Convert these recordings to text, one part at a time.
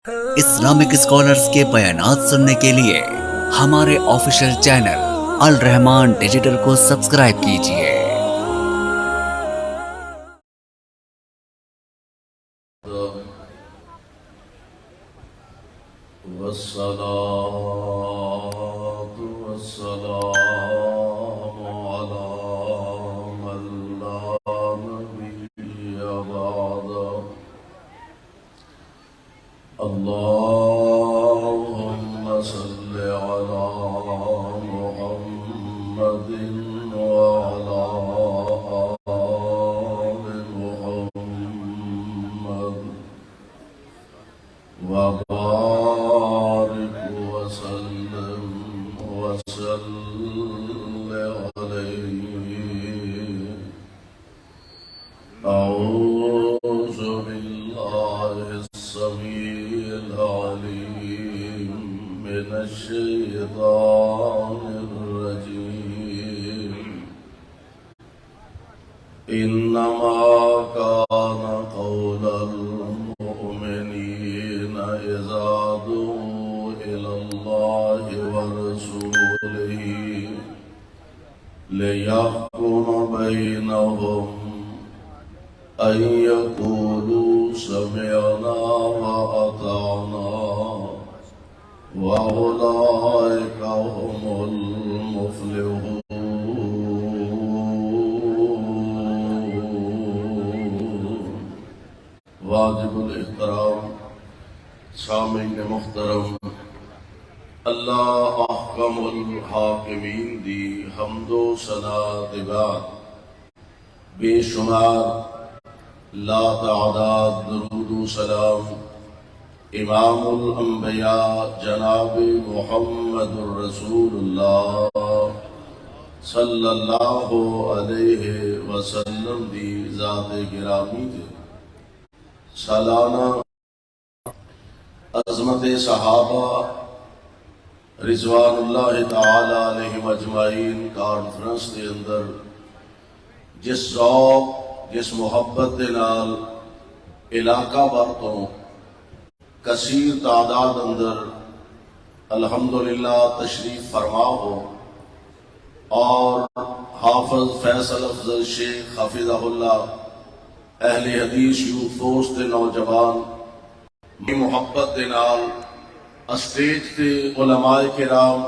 Islamic scholars کے بیانات سننے کے لیے ہمارے آفیشیل چینل الرحمان ڈیجیٹل کو سبسکرائب کیجئے۔ والصلاة والسلام على من لا نبي بعده اللهم صل على محمد وعلى آل محمد وبارك وسلم عليه۔ أعوذ بالله السميع العليم من الشيطان الرجيم۔ إنما كان قول المؤمنين إذا دعوا إلى الله ورسوله ليحكم بينهم أن يقولوا سمعنا وأطعنا وأولئك هم المفلحون۔ واجب الاحترام سامعین محترم، اللہ احکم الحاکمین دی حمد و ثنا دے بعد بے شمار لا تعداد درود و سلام امام الانبیاء جناب محمد الرسول اللہ صلی اللہ علیہ وسلم دی ذات گرامی دے سالانہ عظمت صحابہ رضوان اللہ تعالی علیہ مجمعین کانفرنس دے اندر جس ذوق جس محبت دے نال علاقہ بھر تو کثیر تعداد اندر الحمدللہ تشریف فرما ہو اور حافظ فیصل افضل شیخ حفظہ اللہ اہل حدیث یوتھ فورس دے نوجوان محبت دے نال اسٹیج تے علماء کرام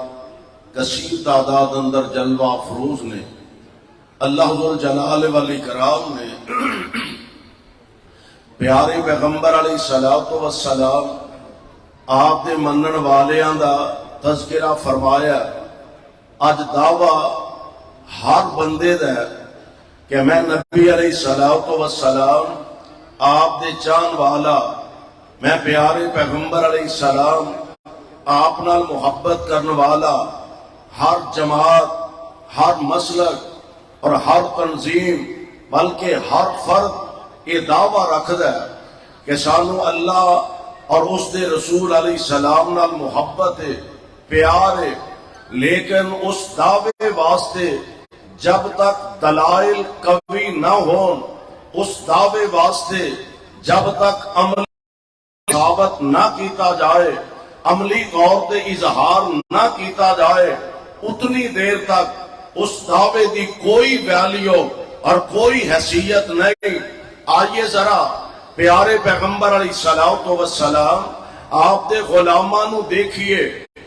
کثیر تعداد اندر جلوہ افروز نے اللہ ذوالجلال والاکرام نے پیارے پیغمبر علیہ السلام آپ دے منن والیاں دا تذکرہ فرمایا۔ اج دعویٰ ہر بندے دا ہے کہ میں نبی علیہ السلام آپ دے چاہن والا، میں پیارے پیغمبر علیہ السلام آپ نال محبت کرنے والا، ہر جماعت ہر مسلک اور ہر تنظیم بلکہ ہر فرد یہ دعویٰ رکھتا ہے کہ سانو اللہ اور اس دے رسول علیہ السلام نال محبت ہے، پیار ہے، لیکن اس دعوے واسطے جب تک دلائل قوی نہ ہون، اس دعوے واسطے جب تک عمل ثابت نہ کیتا جائے، عملی طور تے اظہار نہ کیتا جائے، اتنی دیر تک اس دعوے دی کوئی ویلیو اور کوئی حیثیت نہیں۔ آئیے ذرا پیارے پیغمبر علیہ السلام آپ دے غلاماں نو دیکھیے،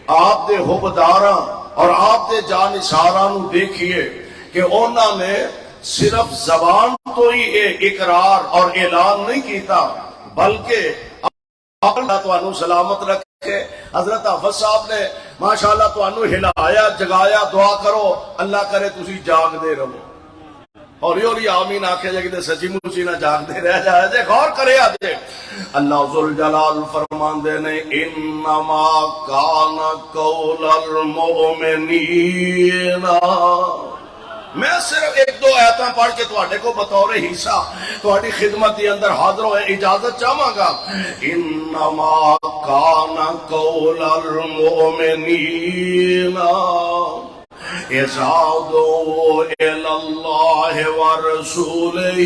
آپ دے حبداراں اور آپ دے جانثاراں نو دیکھیے کہ انہوں نے صرف زبان تو ہی اقرار اور اعلان نہیں کیتا بلکہ اللہ تو سلامت رکھے۔ حضرت حافظ صاحب نے ماشاءاللہ تو ہلایا جگایا، دعا کرو اللہ کرے تسی جاگ دے رہو اور یہ آمین آکھے جائے کہ سچی مچی نہ جاگ دے رہ جائے جے غور کرے آجے۔ اللہ ذوالجلال فرمان دے نے انما کان قول المؤمنین۔ میں صرف ایک دو آیتاں پڑھ کے تواڈے کو بطور حصہ تواڈی خدمت کے اندر حاضر ہوئے اجازت چاہواں گا۔ انما کان قول المؤمنین ازادوا الى اللہ ورسولہ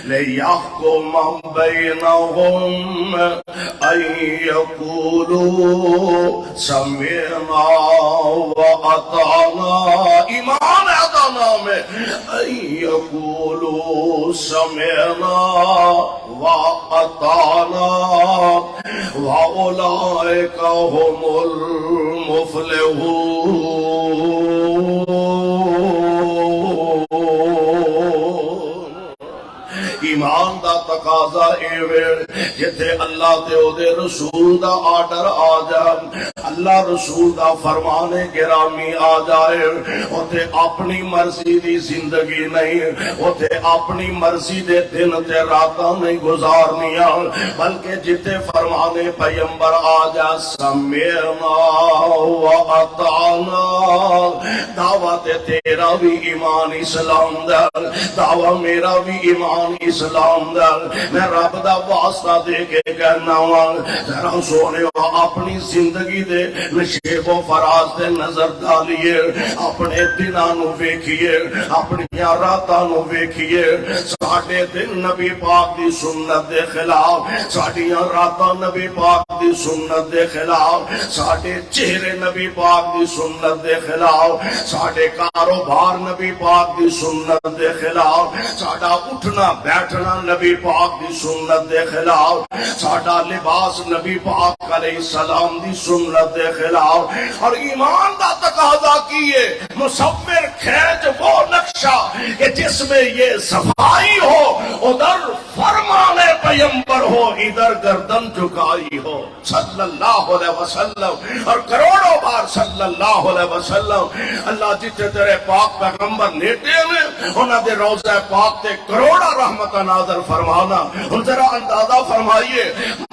لیحکم بینہم ان یقولوا سمعنا واطعنا. ایمان اعطانا میں ان یقولوا سمعنا واطعنا واولئک هم المفلحون. ایمان دا تقاضا ایوے جتھے اللہ تے او دے رسول دا آرڈر آ جائے, اللہ رسول دا فرمان گرامی آ جائے, اوتھے اپنی مرضی دی زندگی نہیں, اوتھے اپنی مرضی دے دن تے راتاں نہیں گزارنیاں, بلکہ جتھے فرمان پیغمبر آ جائے سمعنا واطعنا. دعوت تیرا بھی ایمان اسلام دا, دعوی میرا بھی ایمان اسلام دا. میں رب دا واسطہ دے کے کہنا ہوں ذرا سونے اپنی زندگی دے نشیب و فراز دے نظر ڈالیے, اپنے دناں نو ویکھیے, اپنی راتاں نو ویکھیے. ساڈے دن نبی پاک دی سنت دے خلاف, ساڈیاں راتاں نبی پاک دی سنت دے خلاف, ساڈے چہرے نبی پاک دی سنت دے خلاف, ساڈے کاروبار نبی پاک دی سنت دے خلاف, ساڈا اٹھنا بیٹھنا نبی پاک دی سنت دے خلاف, ساڈا لباس نبی پاک علیہ السلام دی سنت دے خلاف. اور ایمان دا تقاضا کیے مصور کھینچ وہ نقشہ کہ جس میں یہ صفائی ہو, ادھر فرمان پیغمبر ہو, ادھر گردن جھکائی ہو صلی اللہ علیہ وسلم, اور کروڑوں بار صلی اللہ علیہ وسلم. اللہ جتنے تیرے پاک پیغمبر لیٹے ہوئے انہاں دے روضہ پاک تے کروڑا رحمت نازل فرمانا. ان ذرا اندازہ فرمائیے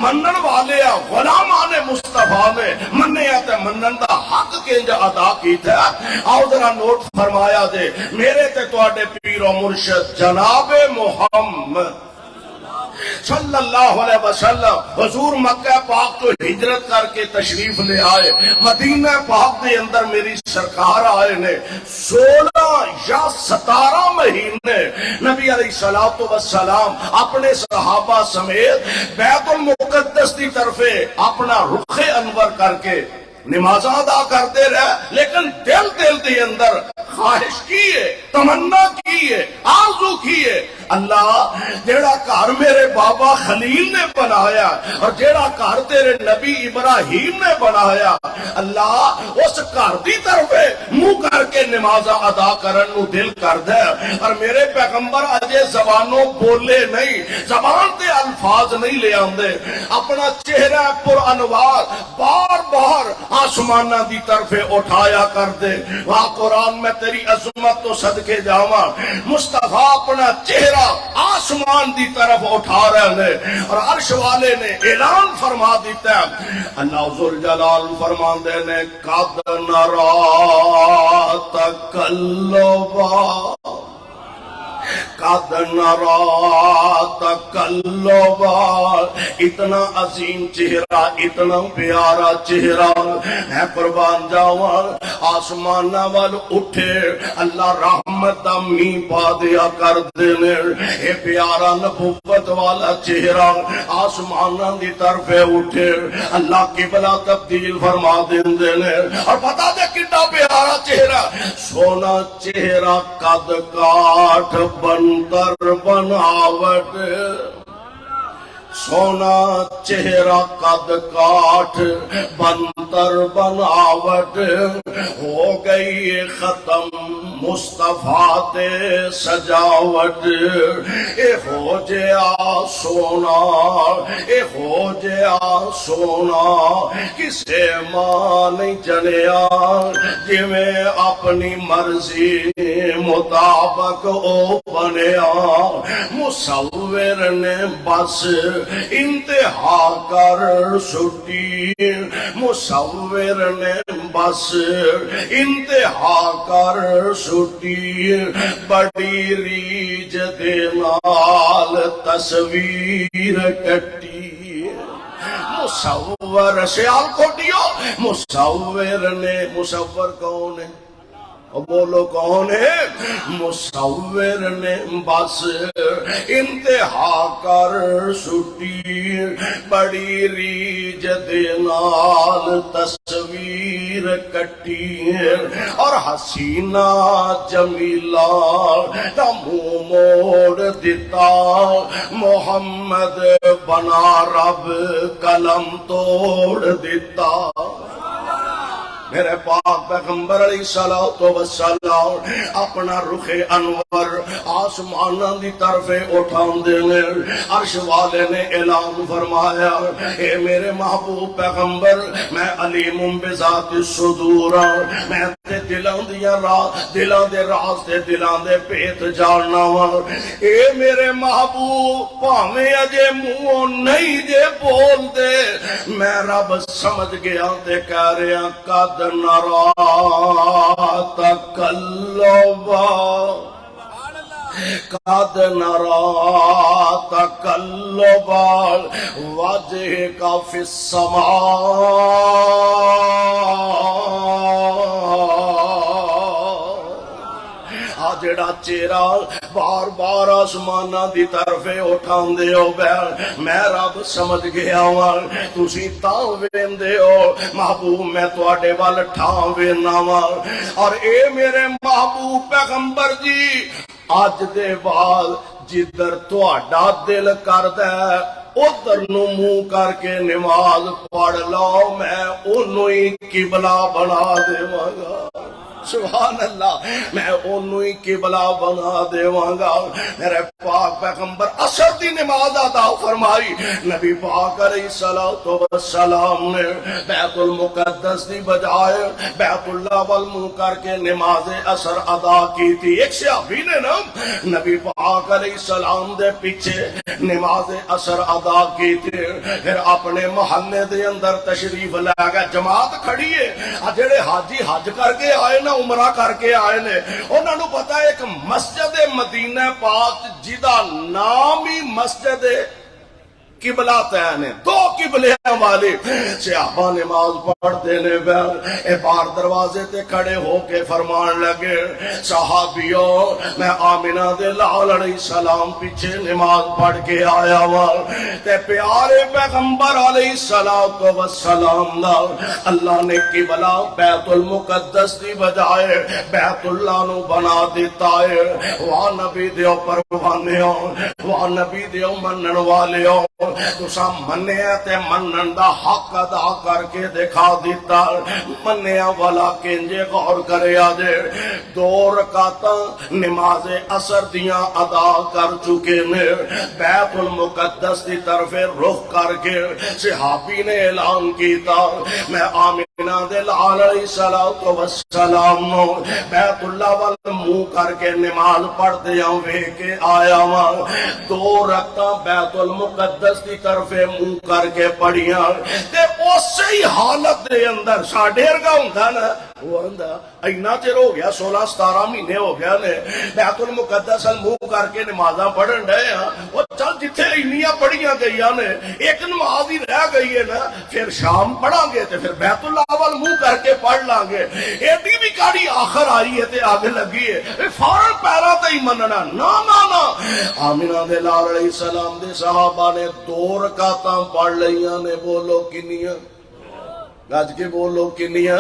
منن والے غلامان مصطفیٰ نے منیا تے منن دا حق کنج ادا کیتا ہے. آؤ ذرا نوٹ فرمایا دے میرے تے تواڈے پیر و مرشد جناب محمد صلی اللہ علیہ وسلم. حضور مکہ پاک تو ہجرت کر کے تشریف لے آئے, مدینہ پاک دے اندر میری سرکار آئے نے 16 یا 17 مہینے نبی علیہ السلام اپنے صحابہ سمیت بیت المقدس دی طرفے اپنا رخ انور کر کے نماز ادا کرتے رہے, لیکن دل دے اندر خواہش کیے, تمنا کیے, آرزو کیے اللہ جیڑا گھر میرے بابا خلیل نے بنایا اور جیڑا گھر تیرے نبی ابراہیم نے بنایا, اللہ اس گھر دی طرف منہ کر کے نماز ادا کرن نو دل کر دے. اور میرے پیغمبر اجے زبانوں بولے نہیں, زبان تے الفاظ نہیں لے آندے, اپنا چہرہ پر انوار بار بار آسمانہ دی طرف اٹھایا کر دے. وہاں قرآن میں تیری عظمت تو صدقے جاواں, مصطفیٰ اپنا چہرہ آسمان دی طرف اٹھا رہے ہیں اور عرش والے نے اعلان فرما دیتا ہے. اللہ ذوالجلال فرمان دے نے قد نرا تقلبا, قد نرا تقلبا. اتنا عظیم چہرہ, اتنا پیارا چہرہ, میں قربان جاواں آسمانہ وال اٹھے اللہ رحمت دا میہ پا دیا کر دینے. اے پیارا نبوت والا چہرہ آسمانہ دی طرف اٹھے اللہ قبلہ تبدیل فرما دینے. اور پتا دے کتنا پیارا چہرہ, سونا چہرہ قد کاٹ بنتر بناوٹ, سونا چہرہ قد کاٹ بنتر بناوٹ, ہو گئی ختم مصطفیٰ تے سجاوٹ. اے ہو جیا سونا, اے ہو جیا سونا, کسے ماں نہیں جنیا جی میں اپنی مرضی مطابق او بنیا. مصور نے بس انتہا کر سٹی, مصور نے بس انتہا کر سٹی, بڑی ریج دے نال تصویر کٹی. مصور سیال کھوٹیو, مصور نے, مصور کون ہے بولو کون ہے؟ مصور نے بس انتہا کر سٹی بڑی ریج دے نال تصویر کٹی اور حسینہ جمیلہ دا منہ موڑ دیتا محمد بنا رب قلم توڑ دیتا میرے پاک پیغمبر علیہ السلام اپنا رخ انور آسمان دی طرف اٹھان دینے عرش والے نے اعلان فرمایا اے میرے محبوب پیغمبر میں علیم بذات الصدور میں تے دلان دے راز تے دلان دے پیت جاننا ہوں اے میرے محبوب پاویں اجے منہ نہیں جے بول دے میں رب سمجھ گیا تے کہہ رہا قد نرا تقلبا قد نرا تقلبا وجهك في السماء جڑا چہرہ بار بار آسمانہ دی طرف اٹھان دے ہو بہن میں رب سمجھ گیا ہوں تُسی تاں وین دے ہو محبوب میں تواڈے وال ٹھاں وینا ہوں اور اے میرے محبوب پیغمبر جی آج دے بعد جدر تواڈا دل کردا ہے ادھر نو منہ کر کے نماز پڑھ لو میں اونوں ہی قبلہ بنا دیواں گا سبحان اللہ میں اونوں ہی قبلہ بنا دیواں گا میرے پاک پیغمبر عصر دی نماز ادا فرمائی نبی پاک علیہ السلام نے بیت المقدس دی بجائے بیت اللہ والمنہ کر کے نماز عصر ادا کی تھی ایک صحابی نے نا نبی پاک علیہ السلام دے پیچھے نماز عصر ادا کی تھی پھر اپنے محلے دے اندر تشریف لے گئے جماعت کھڑی ہے جڑے حاجی حج کر کے آئے نا عمرہ کر کے آئے نے انہوں نے پتا ہے ایک مسجد مدینہ پاک جدا نام ہی مسجد قبلہ تین ہے دو قبلے والے صحابہ نماز پڑھ دینے اے بار دروازے تے کھڑے ہو کے فرمان لگے صحابیوں میں آمینہ دے لال علیہ السلام پیچھے نماز پڑھ کے آیا ہوا تے پیارے پیغمبر علیہ السلام اللہ نے قبلہ بیت المقدس دی بجائے بیت اللہ نو بنا دیتا ہے وہاں نبی دیو پروانے ہو وہاں نبی دیو منن والے ہو تسا منیا تے منن دا حق ادا کر کے دکھا دیتا منیا والا کنجے غور کرے آجے 2 رکعتاں نماز عصر دیاں ادا کر چکے نے بیت المقدس دی طرف رخ کر کے صحابی نے اعلان کیتا میں آمینہ دے لال علیہ السلام نو بیت اللہ والمنہ کر کے نماز پڑھ دیاں وے کے آیا ہوا 2 رکعتاں بیت المقدس دی طرف منہ کر کے پڑھیاں تے اسی حالت دے اندر ساڈے ورگا ہوندا نا وہ ہوندا اینا چر ہو گیا 16-17 مہینے ہو گیا نے بیت المقدس منہ کر کے نمازاں پڑھن ڈے ہاں وہ چل جتھے انیاں پڑھیاں گئیاں نے ایک نماز ہی رہ گئی ہے نا پھر شام پڑھاں گے تے پھر بیت اللہ وال منہ کر کے پڑھ لیں گے ایڈی بھی گاڑی آخر آئی ہے تے آگے لگی ہے فوراً پیرا تے ہی مننا نا نا نا آمینہ دے لال علیہ السلام دے صحابہ نے 2 رکعتاں پڑھ لیاں نے بولو کنیاں گج کے بولو کنیاں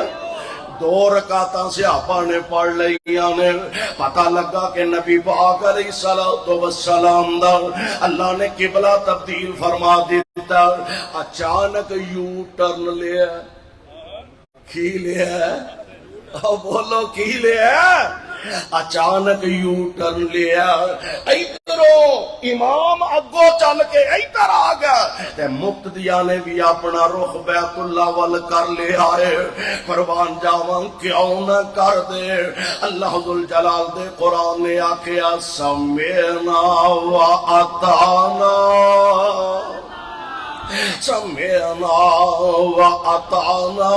2 رکعتاں صحابہ نے پڑھ لیاں نے پتہ لگا کہ نبی پاک علیہ السلام دا اللہ نے قبلہ تبدیل فرما دیتا اچانک یو ٹرن لیا کی لیا بولو کی لیا اچانک یو ٹرن لیا ایدروں امام اگو چل کے ایدر آگا تے مقتدیہ نے بھی اپنا رخ بیت اللہ وال کر لے آئے قربان جاوان کیوں نہ کر دے اللہ ذوالجلال دے قرآن نے آکھیا سمعنا و اطعنا سمعنا و اطعنا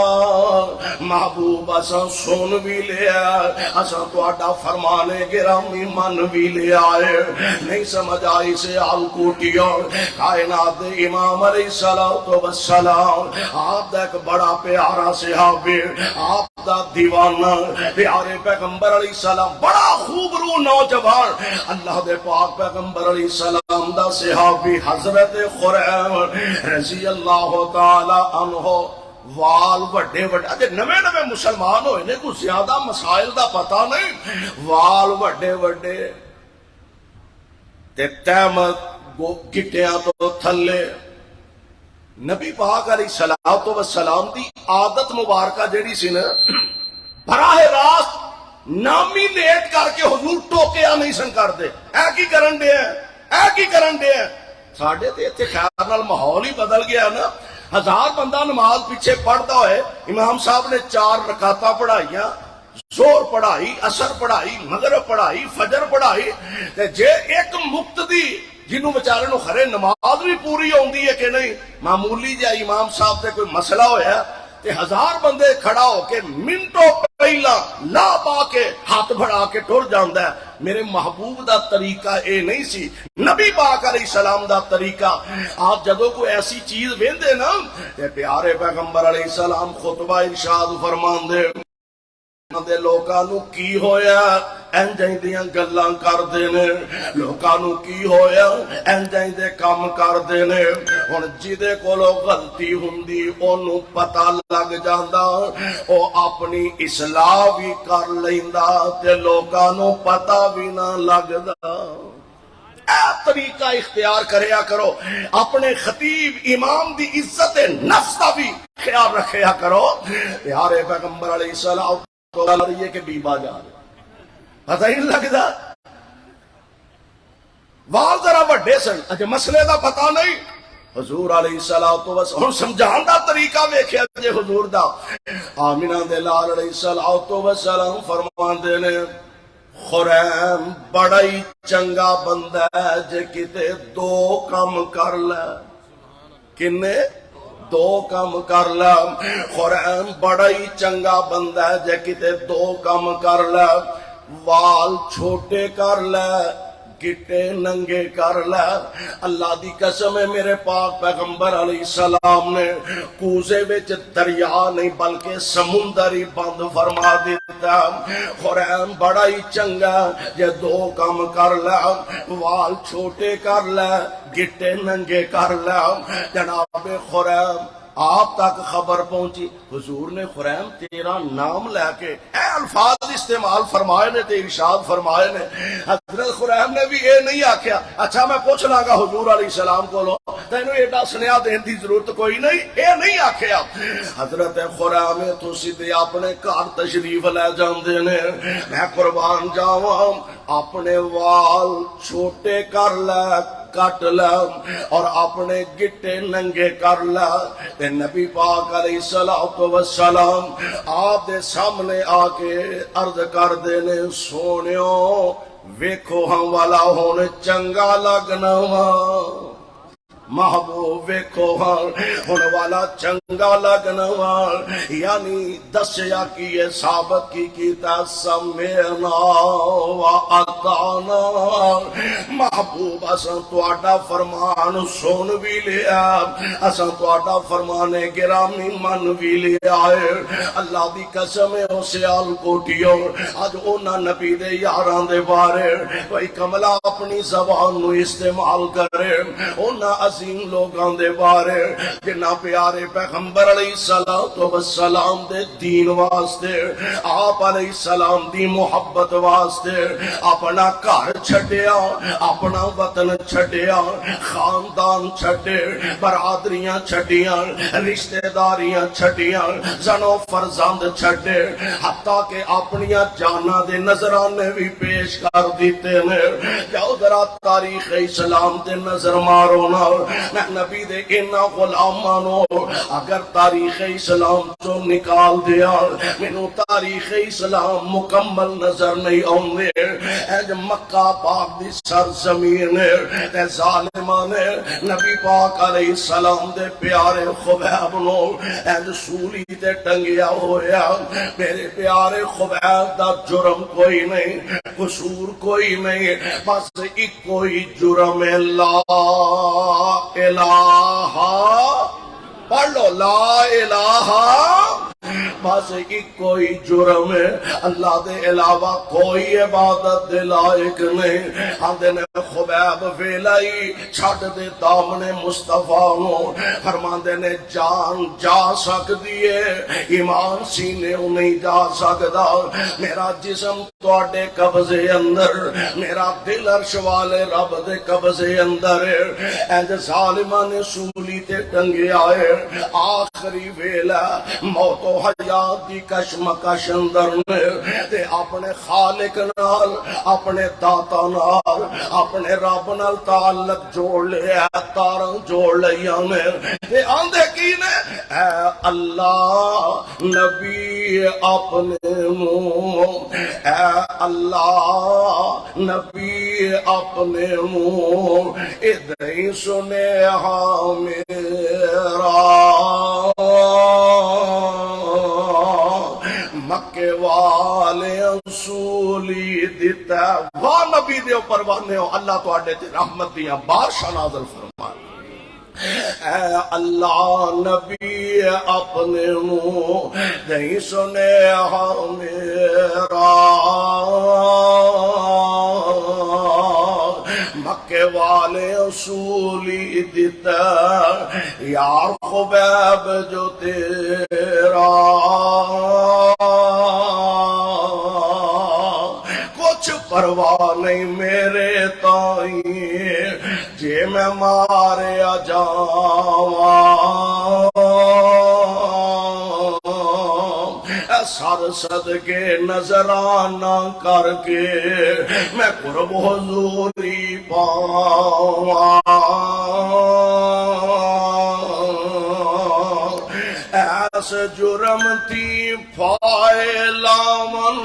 محبوب اساں سن بھی لیا اساں تہاڈا فرمان گرامی من بھی لے آئے نہیں سمجھ آئی سے آل کوٹیوں کائنات امام علیہ السلام آپ دا ایک بڑا پیارا صحابی آپ دا دیوانہ پیارے پیغمبر علیہ السلام بڑا خوب رو نوجوان اللہ دے پاک پیغمبر علیہ السلام دا صحابی حضرت خریم رضی اللہ تعالی عنہ وال وڈے وڈے اجے نویں نویں مسلمان ہوئے نے کوئی زیادہ مسائل دا پتہ نہیں وال وڈے وڈے تے تہمت گٹیاں تو تھلے نبی پاک علیہ الصلوۃ والسلام دی عادت مبارکہ جیڑی سی نا براہ راست نامینیٹ کر کے حضور ٹوکیا نہیں سن کر دے اے کی کرن دے اے کی کرن دے ساڈے تے ایتھے خیر نال ماحول ہی بدل گیا نا 1000 بندہ نماز پیچھے پڑھدا ہوئے امام صاحب نے 4 رکعتاں پڑھائیاں زور پڑھائی اثر پڑھائی مغرب پڑھائی فجر پڑھائی تے جے ایک مقتدی جنہوں بچارے نو خرے نماز بھی پوری ہوندی ہے کہ نہیں معمولی جا امام صاحب تے کوئی مسئلہ ہویا تے 1000 بندے کھڑا ہو کے منٹوں پہلا لا پا کے ہاتھ بڑھا کے ٹر جاندا ہے میرے محبوب دا طریقہ اے نہیں سی نبی پاک علیہ السلام دا طریقہ آپ جدوں کوئی ایسی چیز ویندے نا تے پیارے پیغمبر علیہ السلام خطبہ ارشاد فرماندے دے لوکاں نو کی ہویا انجیں دیاں گلاں کردے نے لوکاں نو کی ہویا انجیں دے کام کردے نے ہن جدے کولوں غلطی ہوندی اونوں پتہ لگ جاندا او اپنی اصلاح بھی کر لیندا تے لوکاں نو پتہ بھی نہ لگدا اے طریقہ اختیار کریا کرو اپنے خطیب امام دی عزت نفس دا بھی خیال رکھیا کرو پیارے پیغمبر علیہ السلام تو رہی ہے کہ بیبا جا رہے پتہ ہی نہیں لگتا وال ذرا وڈے سن اجے مسئلے دا پتہ نہیں حضور علیہ السلام ہن سمجھان دا طریقہ ویکھیا جے حضور دا آمینہ دے لال علیہ السلام فرماندے نے خریم بڑا ہی چنگا بندہ ہے جے کتے 2 کام کر لے کنے 2 کام کر لے خریم بڑا ہی چنگا بندہ ہے جے کتے 2 کام کر لے وال چھوٹے کر لے گٹے ننگے کر لے اللہ دی قسم ہے میرے پاک پیغمبر علیہ السلام نے کوزے وچ دریا نہیں بلکہ سمندر ہی بند فرما دیتا خریم بڑا ہی چنگا جے 2 کام کر لے وال چھوٹے کر لے گٹے ننگے کر لے جناب خریم آپ تک خبر پہنچی حضور نے خریم تیرا نام لے کے اے الفاظ استعمال فرمائے نے تے ارشاد فرمائے نے حضرت خریم نے بھی اے نہیں آکھیا اچھا میں پوچھ لاں گا حضور علیہ السلام کو لو تینوں ایڈا سنیا دین دی ضرورت کوئی نہیں اے نہیں آکھیا حضرت خریم تو سیدھے اپنے گھر تشریف لے جاندے نے میں قربان جاواں اپنے وال چھوٹے کر لے کٹ لے اور اپنے گٹے ننگے کر لے تے نبی پاک علیہ السلام آپ دے سامنے آ کے عرض کر دے نے سونیو ویکھو ہم والا ہون چنگا لگنا وا محبوب ویکھو ہن والا چنگا لگنا وا یعنی دسیا کی یہ ثابت کی کیتا سمعنا و اطعنا محبوب اساں تہاڈا فرمان سن بھی لیا اساں تہاڈا فرمان گرامی من بھی لیا ہے اللہ دی قسم ہے او سیال کوٹیو اج انہاں نبی دے یاراں دے بارے کوئی کملا اپنی زبان نو استعمال کرے انہاں عظیم لوگاں دے بارے جنہ پیارے پیغمبر علیہ السلام دے دین واسطے آپ علیہ السلام دی محبت واسطے اپنا گھر چھڈیا اپنا وطن چھڈیا خاندان چھڈے برادریاں چھڈیاں رشتہ داریاں چھڈیاں زنو فرزند چھڈے حتیٰ کہ اپنیاں جاناں دے نظرانے بھی پیش کر دیتے نے جاؤ ذرا تاریخ اسلام دے نظر مارو نا میں نبی دے انہاں غلامانو اگر تاریخ اسلام تو نکال دیا مینوں تاریخ اسلام مکمل نظر نہیں آوندے اے جو مکہ پاک دی سرزمین تے ظالمان نبی پاک علیہ السلام دے پیارے خبیب نو اے جو سولی تے ٹنگیا ہویا میرے پیارے خبیب دا جرم کوئی نہیں قصور کوئی نہیں بس ایک کوئی جرم لا الہ پڑھ لو لا الہ بس کوئی جرم ہے اللہ دے علاوہ کوئی عبادت دے لائق نہیں آندے نے خبیب ویلائی چھڑ دے دامن مصطفیٰ نو فرماندے نے جان جا سکتی ہے ایمان سینے نہیں جا سکتا میرا جسم تواڈے قبضے اندر میرا دل عرش والے رب دے قبضے اندر اینج ظالمہ نے سولی تے ٹنگے آئے آخری ویلا موت و حیات دی کشمکش اندر میں تے اپنے خالق نال اپنے داتا نال اپنے رب نال تعلق جوڑ لیا تاراں جوڑ لیا میں تے آندے کی نے اے اللہ نبی اپنے منہ اے اللہ نبی اپنے منہ ادھر ہی سنے ہاں میرا مکے والے اصولی دیتا واہ نبی دے اوپر وانے ہو اللہ تو آڈے تے رحمت دیاں بارشاہ نازل فرما اے اللہ نبی اپنے منہ نہیں سنے ہاں میرا مکے والے اصولی دیتا یار خبیب جو تیرا کچھ پرواہ نہیں میرے تائیں جے میں ماریا جاواں سر صدقے نظرانہ کر کے میں قرب حضوری پاواں ایس جرم تھی فائلہ من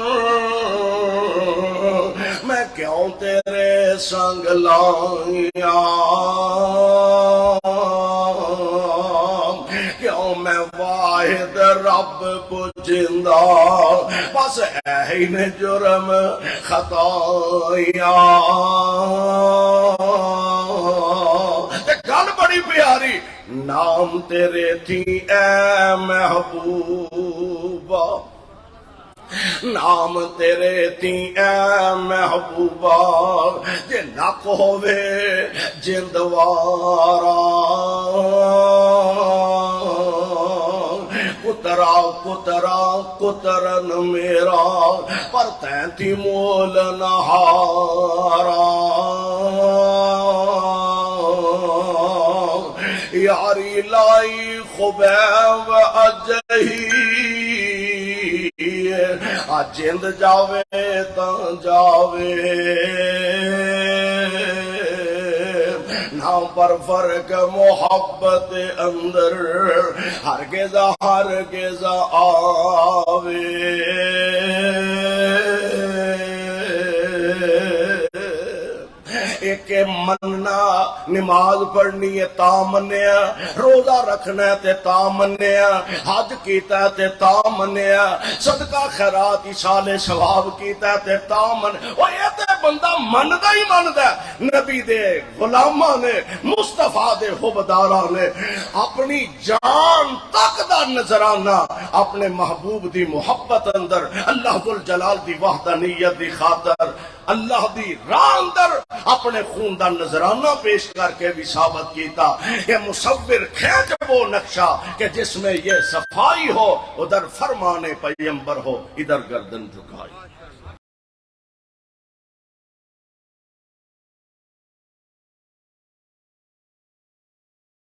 میں کیوں تیرے سنگ لائیاں کیوں میں واحد رب پجندہ بس اے نے جرم خطایا گل بڑی پیاری نام تیرے تھی اے محبوبہ نام تیرے تھی اے محبوبہ جے نک ہووے جندوارا کترا کترا کترن میرا پر تینتی مول نہارا یاری لائی خبیب اجہی جند جاوے تاں جاوے نام پر فرق محبت اندر ہرگز ہرگز آوے ایک مننا نماز پڑھنی ہے تا منیا روزہ رکھنا ہے تا منیا حج کیتا ہے تا منیا صدقہ خیرات اشال ثواب کیتا ہے تا من وہ یہ تے بندہ مندا ہی مندا نبی دے غلاماں نے مصطفیٰ دے حبداراں نے اپنی جان تک دا نظرانہ اپنے محبوب دی محبت اندر اللہ ذوالجلال دی وحدانیت دی خاطر اللہ دی راہ اندر اپنے خون دا نظرانہ پیش کر کے بھی ثابت کیتا یہ مصور کھینچ وہ نقشہ کہ جس میں یہ صفائی ہو ادھر فرمان پیغمبر ہو ادھر گردن جھکائی